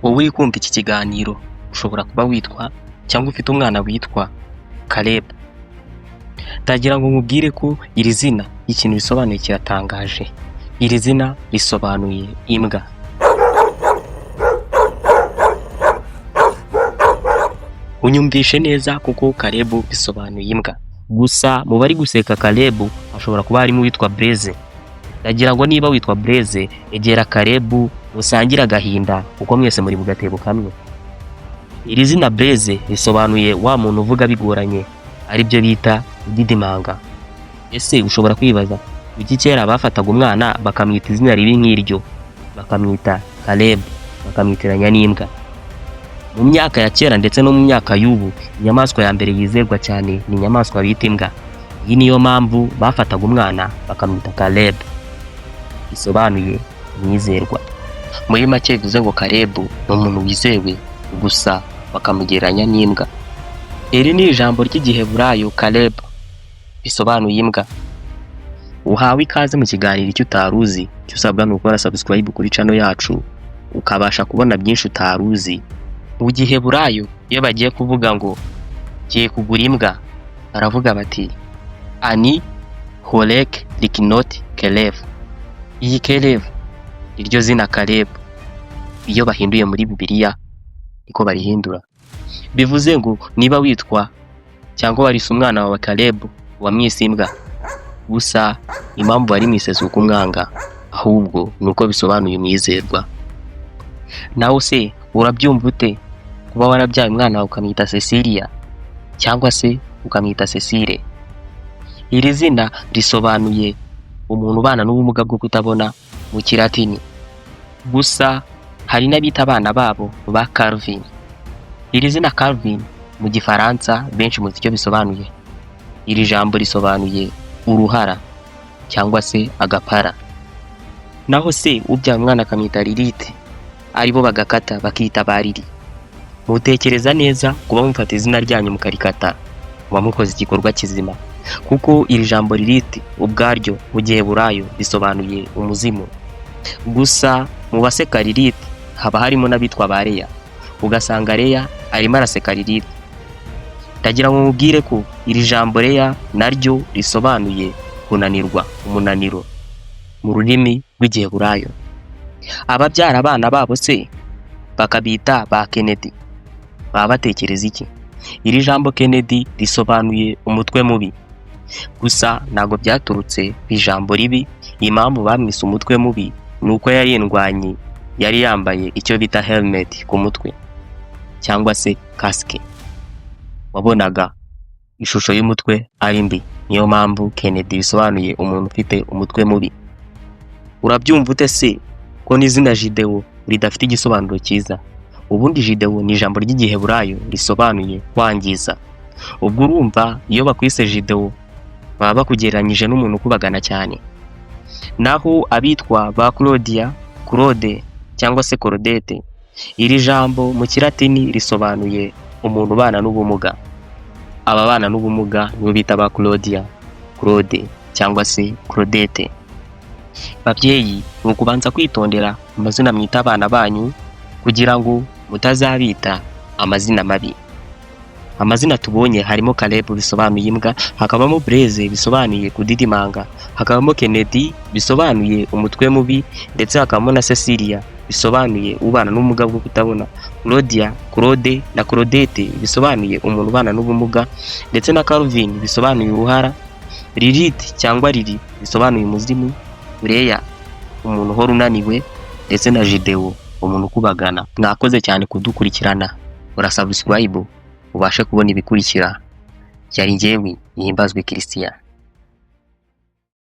Wowe uri kumva iki kiganiro ushobora kuba witwa cyangwa ufite umwana witwa Caleb. Ndagira ngo nkubwire ko iri zina ikintu risobanuye kiratangaje. Iri zina risobanuye imbwa. Unyumvishe neza kuko Caleb bisobanuye imbwa. Gusa mu bari guseka Caleb ashobora kuba harimo witwa Blaise. Ndagira ngo niba witwa Blaise egera Caleb musangira agahinda kuko mwese muri mu gatebo kamwe. Iri zina Blaise risobanuye wa muntu uvuga bigoranye, ari byo bita didimanga. Ese ushobora kwibaza kuki kera bafataga umwana bakamwita izina ribi nk'iryo, bakamwita Caleb, bakamwitiranya n'imbwa? Mu myaka ya kera ndetse no mu myaka y'ubu, inyamaswa ya mbere yizerwa cyane ni inyamaswa bita imbwa. Iyi niyo mpamvu bafataga umwana bakamwita Caleb, bisobanuye mwizerwa. Muri make bivuze ngo Caleb ni umuntu wizewe, gusa bakamugereranya n'imbwa. Iri ni ijambo ry'igiheburayo Caleb, bisobanuye imbwa. Uhawe ikaze mu kiganiro icyo utaruzi. Icyo usabwa ni ukora subscribe kuri channel yacu ukabasha kubona byinshi utaruzi. Mu giheburayo iyo bagiye kuvuga ngo giye kugura imbwa, baravuga bati ani holek liknot Caleb. Iyi Caleb iryo zina Caleb iyo bahinduye muri Bibiliya niko barihindura. Bivuze ngo niba witwa cyangwa warise umwana wawe Caleb wamwise imbwa, gusa impamvu bari mwisese uko umwanga, ahubwo nuko bisobanuye mwizerwa. Nawe se urabyumva ute kuba warabyaye umwana wawe ukamwita Cecilia cyangwa se ukamwita Cecile? Iri zina risobanuye umuntu ubana n'ubumuga bwo kutabona mu Kilatini. Gusa hari n'abita abana babo ba Calvin. Iri zina Calvin mu Gifaransa benshi muzi icyo bisobanuye. Iri jambo risobanuye uruhara cyangwa se agapara. Naho se ubyaye umwana akamwita Lilith, aribo bagakata bakita bariri. Mutekereza neza kuba mufata izina ryanyu mukarikata, muba mukoze igikorwa kizima. Kuko iri jambo Lilith ubwaryo mu giheburayo bisobanuye umuzimu. Gusa mu baseka Lilith haba harimo n'abitwa Bareya, ugasanga Leya arimo araseka Lilith. Ndagira ngo mubwire ko iri jambo Leya naryo risobanuye kunanirwa, umunaniro mu rurimi rw'igiheburayo. Ababyara abana babo se bakabita ba Kennedy, baba batekereza iki? Iri jambo Kennedy risobanuye umutwe mubi. Gusa ntago byaturutse ku ijambo ribi. Impamvu bamwise umutwe mubi nuko yari indwanyi, yari yambaye icyo bita helmet ku mutwe cyangwa se casque, wabonaga ishusho y'umutwe ari mbi. Niyo mpamvu Kennedy bisobanuye umuntu ufite umutwe mubi. Urabyumva ute se ko n'izina Gideon ridafite igisobanuro cyiza? Ubundi Gideon ni ijambo ry'igiheburayo risobanuye kwangiza. Ubwo urumva iyo bakwise Gideon baba bakugereranyije n'umuntu ukubagana cyane. Naho abitwa ba Claudia, Claude cyangwa se Claudette, iri jambo mu Kilatini risobanuye umuntu ubana n'ubumuga. Aba bana n'ubumuga nibo bita ba Claudia, Claude cyangwa se Claudette. Babyeyi ni ukubanza kwitondera amazina mwita abana banyu kugira ngo mutazabita amazina mabi. Amazina tubonye harimo Caleb bisobanuye imbwa, hakabamo Blaise bisobanuye kudidimanga, hakabamo Kennedy bisobanuye umutwe mubi, ndetse hakabamo na Cecilia bisobanuye ubana n'ubumuga bwo kutabona, Claudia, Claude na Claudette bisobanuye umuntu ubana n'ubumuga, ndetse na Calvin bisobanuye uruhara, Lilith cyangwa Lili bisobanuye umuzimu, Leya umuntu uhora unaniwe, ndetse na Gideon umuntu ukubagana. Mwakoze cyane kudukurikirana. Ura subscribe ubashe kubona ibikurikira. Yari njyewe Nihimbazwe Christian.